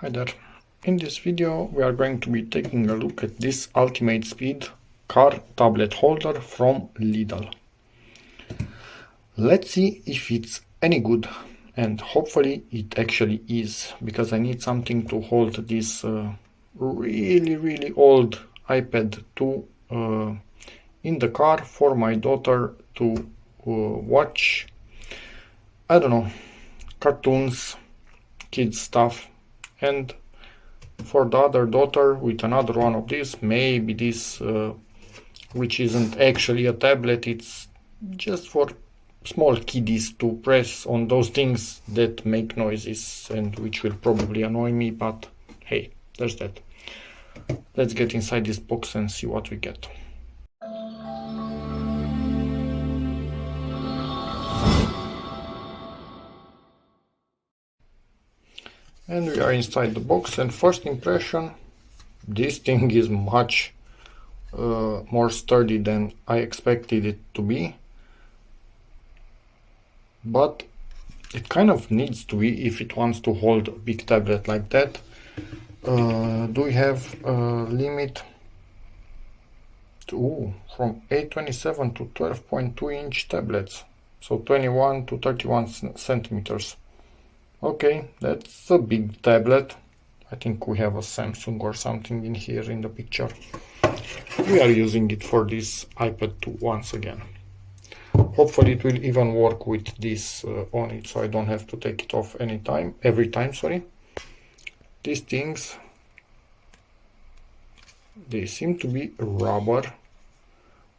Hi there. In this video we are going to be taking a look at this ultimate speed car tablet holder from Lidl. Let's see if it's any good, and hopefully it actually is, because I need something to hold this really old iPad 2 in the car for my daughter to watch, I don't know, cartoons, kids stuff, and for the other daughter with another one of these, maybe this which isn't actually a tablet, it's just for small kiddies to press on those things that make noises and which will probably annoy me, but hey, there's that. Let's get inside this box and see what we get. And we are inside the box, and first impression, this thing is much more sturdy than I expected it to be, but it kind of needs to be if it wants to hold a big tablet like that. Do we have a limit to from 827 to 12.2 inch tablets, so 21 to 31 centimeters. Okay, that's a big tablet. I think we have a Samsung or something in here in the picture. We are using it for this iPad 2 once again. Hopefully it will even work with this on it, so I don't have to take it off every time. These things, they seem to be rubber,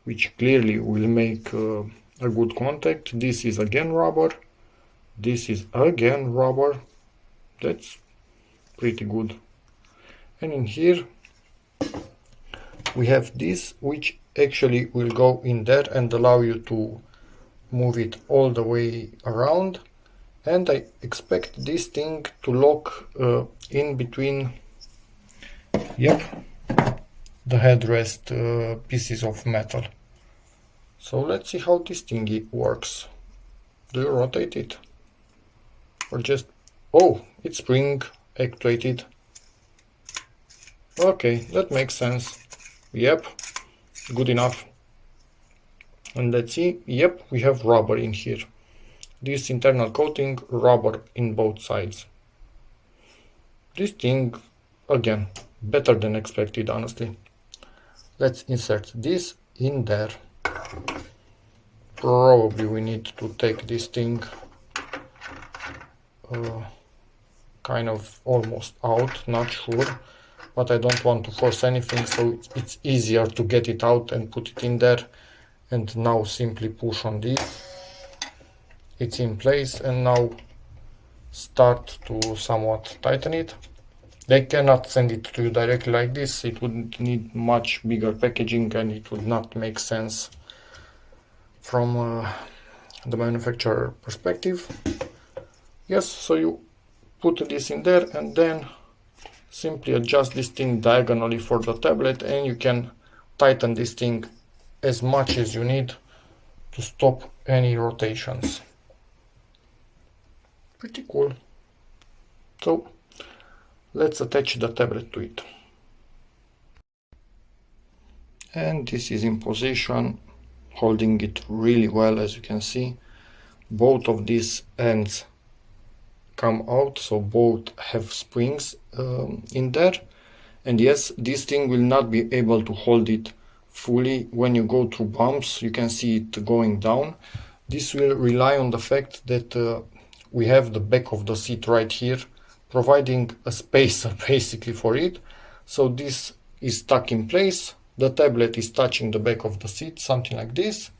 which clearly will make a good contact. This is again rubber. This is again rubber. That's pretty good. And in here we have this, which actually will go in there and allow you to move it all the way around. And I expect this thing to lock in between, the headrest pieces of metal. So let's see how this thingy works. Do you rotate it? Or just, oh, it's spring actuated. Okay, that makes sense. Yep, good enough. And let's see, yep, we have rubber in here. This internal coating, rubber in both sides. This thing, again, better than expected, honestly. Let's insert this in there. Probably we need to take this thing kind of almost out, not sure, but I don't want to force anything, so it's easier to get it out and put it in there. And now simply push on this. It's in place, and now start to somewhat tighten it. They cannot send it to you directly like this. It would need much bigger packaging and it would not make sense from the manufacturer perspective. Yes, so you put this in there and then simply adjust this thing diagonally for the tablet, and you can tighten this thing as much as you need to stop any rotations. Pretty cool. So let's attach the tablet to it. And this is in position, holding it really well. As you can see, both of these ends come out, so both have springs in there. And yes, this thing will not be able to hold it fully when you go through bumps. You can see it going down. This will rely on the fact that we have the back of the seat right here, providing a spacer basically for it. So this is stuck in place. The tablet is touching the back of the seat, something like this.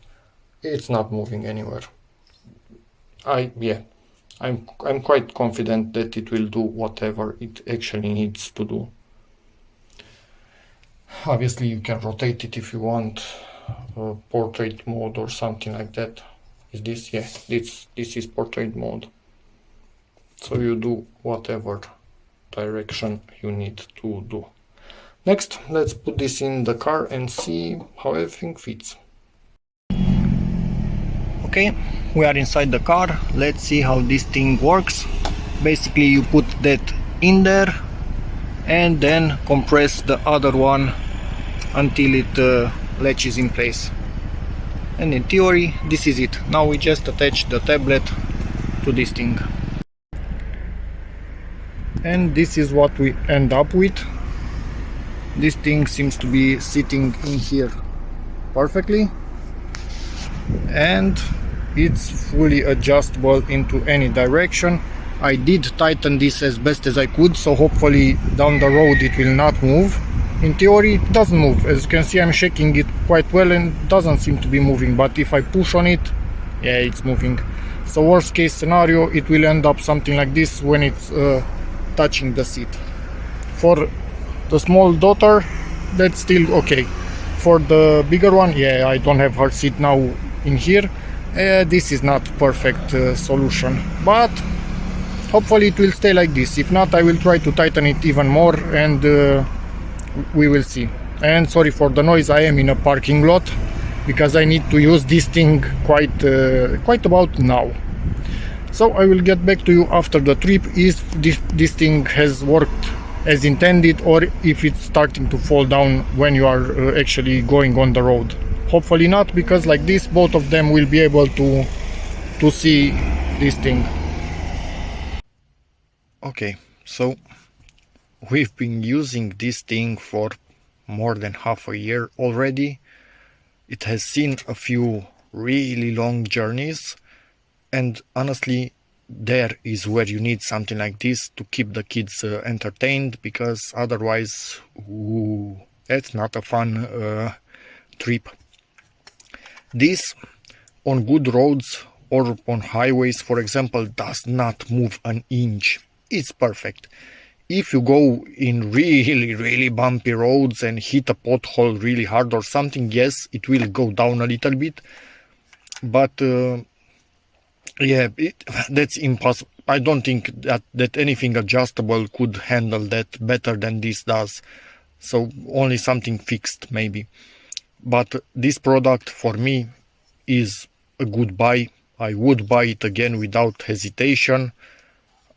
It's not moving anywhere. I'm quite confident that it will do whatever it actually needs to do. Obviously you can rotate it if you want, portrait mode or something like that. Is this? Yeah, this is portrait mode. So you do whatever direction you need to do. Next, let's put this in the car and see how everything fits. Okay, we are inside the car. Let's see how this thing works. Basically you put that in there, and then compress the other one until it latches in place. And in theory this is it. Now we just attach the tablet to this thing, and this is what we end up with. This thing seems to be sitting in here perfectly, and it's fully adjustable into any direction. I did tighten this as best as I could, so hopefully down the road it will not move. In theory it doesn't move. As you can see, I'm shaking it quite well and doesn't seem to be moving, but if I push on it, yeah, it's moving. So worst case scenario, it will end up something like this when it's touching the seat. For the small daughter, that's still okay. For the bigger one, yeah, I don't have her seat now in here. This is not perfect solution, but hopefully it will stay like this. If not, I will try to tighten it even more, and we will see. And sorry for the noise, I am in a parking lot because I need to use this thing quite about now. So I will get back to you after the trip if this thing has worked as intended, or if it's starting to fall down when you are actually going on the road. Hopefully not, because like this both of them will be able to see this thing. Okay, so we've been using this thing for more than half a year already. It has seen a few really long journeys, and honestly, there is where you need something like this to keep the kids entertained, because otherwise, that's not a fun trip. This, on good roads or on highways, for example, does not move an inch. It's perfect. If you go in really bumpy roads and hit a pothole really hard or something, yes, it will go down a little bit, but yeah, that's impossible. I don't think that anything adjustable could handle that better than this does. So only something fixed maybe. But this product for me is a good buy. I would buy it again without hesitation.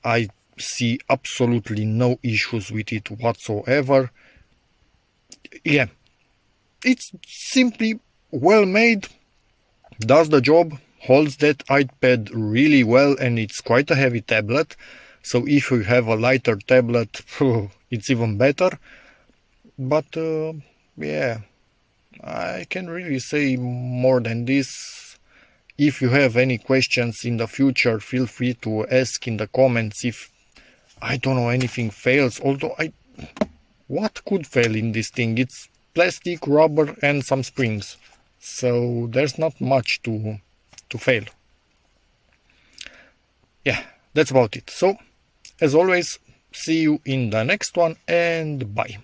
I see absolutely no issues with it whatsoever. Yeah, it's simply well made, does the job, holds that iPad really well, and it's quite a heavy tablet. So if you have a lighter tablet, it's even better. But yeah, I can't really say more than this. If you have any questions in the future, feel free to ask in the comments. If, I don't know, anything fails, although what could fail in this thing? It's plastic, rubber and some springs, so there's not much to fail. Yeah, that's about it. So as always, see you in the next one, and bye.